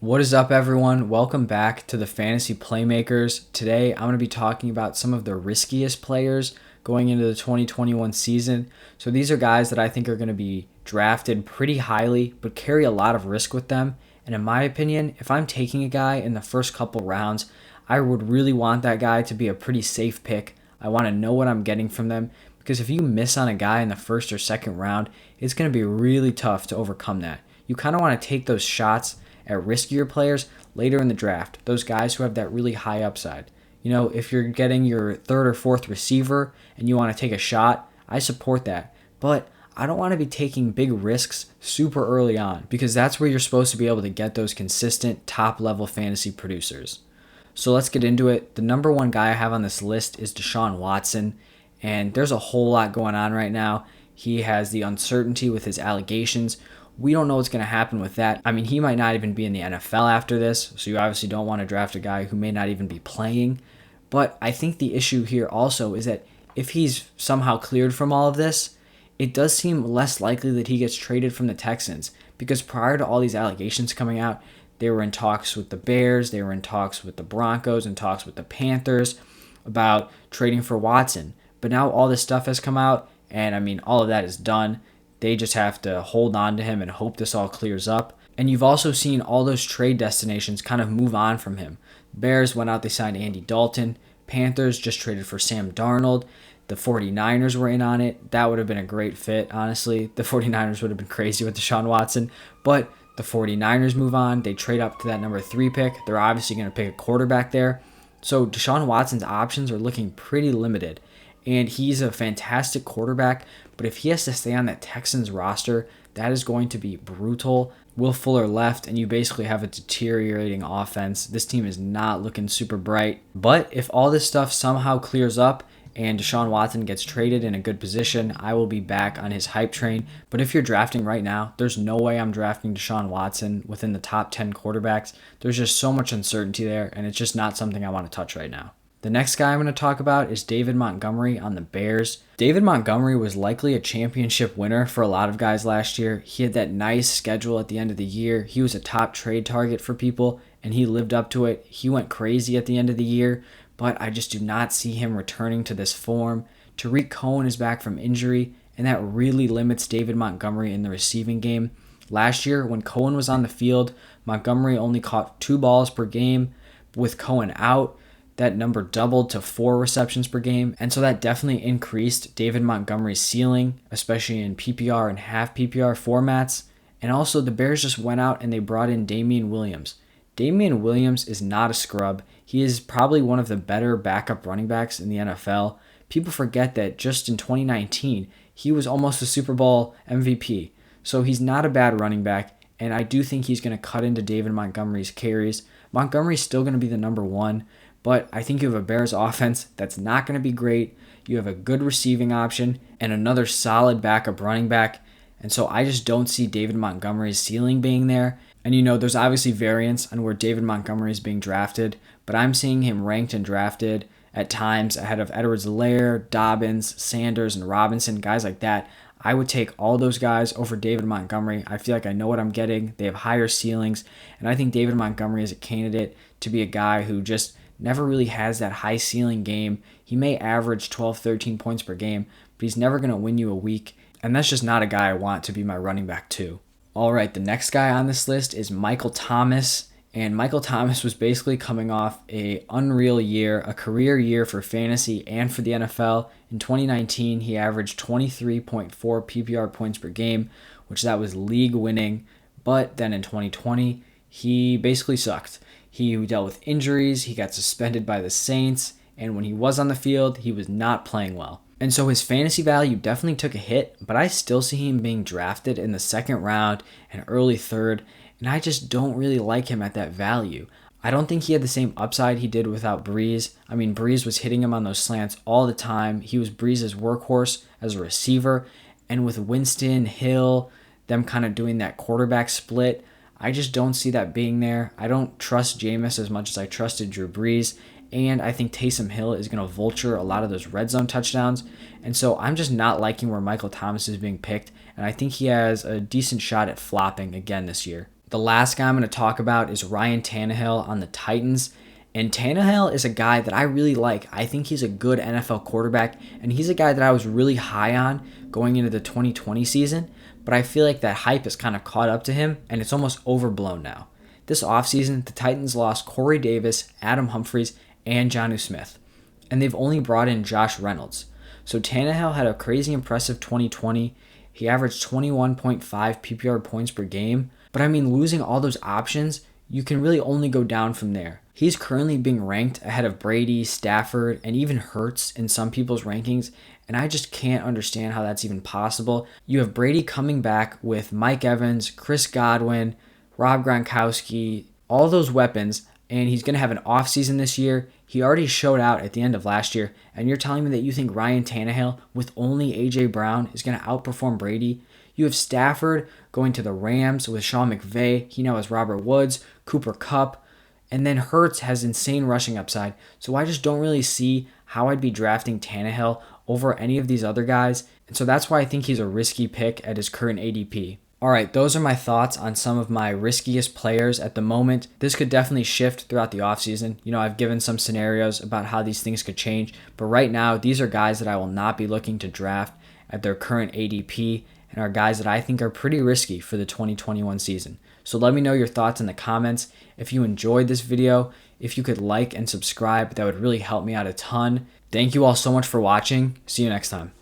What is up, everyone? Welcome back to the Fantasy Playmakers. Today, I'm going to be talking about some of the riskiest players going into the 2021 season. So, these are guys that I think are going to be drafted pretty highly, but carry a lot of risk with them. And in my opinion, if I'm taking a guy in the first couple rounds, I would really want that guy to be a pretty safe pick. I want to know what I'm getting from them because if you miss on a guy in the first or second round, it's going to be really tough to overcome that. You kind of want to take those shots at riskier players later in the draft, those guys who have that really high upside. If you're getting your third or fourth receiver and you want to take a shot, I support that. But I don't want to be taking big risks super early on because that's where you're supposed to be able to get those consistent top level fantasy producers. So let's get into it. The number one guy I have on this list is Deshaun Watson, and there's a whole lot going on right now. He has the uncertainty with his allegations. We don't know what's going to happen with that. I mean, he might not even be in the NFL after this, so you obviously don't want to draft a guy who may not even be playing. But I think the issue here also is that if he's somehow cleared from all of this, it does seem less likely that he gets traded from the Texans because prior to all these allegations coming out, they were in talks with the Bears, they were in talks with the Broncos, and talks with the Panthers about trading for Watson. But now all this stuff has come out, and I mean, all of that is done. They just have to hold on to him and hope this all clears up. And you've also seen all those trade destinations kind of move on from him. Bears went out, they signed Andy Dalton. Panthers just traded for Sam Darnold. The 49ers were in on it. That would have been a great fit, honestly. The 49ers would have been crazy with Deshaun Watson. But the 49ers move on. They trade up to that number 3 pick. They're obviously going to pick a quarterback there. So Deshaun Watson's options are looking pretty limited. And he's a fantastic quarterback, but if he has to stay on that Texans roster, that is going to be brutal. Will Fuller left, and you basically have a deteriorating offense. This team is not looking super bright. But if all this stuff somehow clears up and Deshaun Watson gets traded in a good position, I will be back on his hype train. But if you're drafting right now, there's no way I'm drafting Deshaun Watson within the top 10 quarterbacks. There's just so much uncertainty there, and it's just not something I want to touch right now. The next guy I'm going to talk about is David Montgomery on the Bears. David Montgomery was likely a championship winner for a lot of guys last year. He had that nice schedule at the end of the year. He was a top trade target for people, and he lived up to it. He went crazy at the end of the year, but I just do not see him returning to this form. Tariq Cohen is back from injury, and that really limits David Montgomery in the receiving game. Last year, when Cohen was on the field, Montgomery only caught 2 balls per game. With Cohen out, that number doubled to 4 receptions per game. And so that definitely increased David Montgomery's ceiling, especially in PPR and half PPR formats. And also the Bears just went out and they brought in Damian Williams. Damian Williams is not a scrub. He is probably one of the better backup running backs in the NFL. People forget that just in 2019, he was almost a Super Bowl MVP. So he's not a bad running back. And I do think he's going to cut into David Montgomery's carries. Montgomery's still going to be the number 1. But I think you have a Bears offense that's not going to be great. You have a good receiving option and another solid backup running back. And so I just don't see David Montgomery's ceiling being there. And there's obviously variance on where David Montgomery is being drafted, but I'm seeing him ranked and drafted at times ahead of Edwards-Helaire, Dobbins, Sanders, and Robinson, guys like that. I would take all those guys over David Montgomery. I feel like I know what I'm getting. They have higher ceilings, and I think David Montgomery is a candidate to be a guy who just never really has that high ceiling game. He may average 12, 13 points per game, but he's never going to win you a week. And that's just not a guy I want to be my running back too. All right, the next guy on this list is Michael Thomas. And Michael Thomas was basically coming off a unreal year, a career year for fantasy and for the NFL. In 2019, he averaged 23.4 PPR points per game, which that was league winning. But then in 2020, he basically sucked. He dealt with injuries, he got suspended by the Saints, and when he was on the field, he was not playing well. And so his fantasy value definitely took a hit, but I still see him being drafted in the second round and early third, and I just don't really like him at that value. I don't think he had the same upside he did without Breeze. I mean, Breeze was hitting him on those slants all the time. He was Breeze's workhorse as a receiver, and with Winston, Hill, them kind of doing that quarterback split, I just don't see that being there. I don't trust Jameis as much as I trusted Drew Brees, and I think Taysom Hill is going to vulture a lot of those red zone touchdowns, and so I'm just not liking where Michael Thomas is being picked, and I think he has a decent shot at flopping again this year. The last guy I'm going to talk about is Ryan Tannehill on the Titans. And Tannehill is a guy that I really like. I think he's a good NFL quarterback, and he's a guy that I was really high on going into the 2020 season, but I feel like that hype has kind of caught up to him, and it's almost overblown now. This offseason, the Titans lost Corey Davis, Adam Humphries, and Jonnu Smith, and they've only brought in Josh Reynolds. So Tannehill had a crazy impressive 2020. He averaged 21.5 PPR points per game, but I mean, losing all those options, you can really only go down from there. He's currently being ranked ahead of Brady, Stafford, and even Hurts in some people's rankings, and I just can't understand how that's even possible. You have Brady coming back with Mike Evans, Chris Godwin, Rob Gronkowski, all those weapons, and he's going to have an offseason this year. He already showed out at the end of last year, and you're telling me that you think Ryan Tannehill, with only A.J. Brown, is going to outperform Brady? You have Stafford going to the Rams with Sean McVay. He now has Robert Woods, Cooper Kupp, and then Hurts has insane rushing upside. So I just don't really see how I'd be drafting Tannehill over any of these other guys. And so that's why I think he's a risky pick at his current ADP. All right, those are my thoughts on some of my riskiest players at the moment. This could definitely shift throughout the offseason. I've given some scenarios about how these things could change, but right now, these are guys that I will not be looking to draft at their current ADP and are guys that I think are pretty risky for the 2021 season. So let me know your thoughts in the comments. If you enjoyed this video, if you could like and subscribe, that would really help me out a ton. Thank you all so much for watching. See you next time.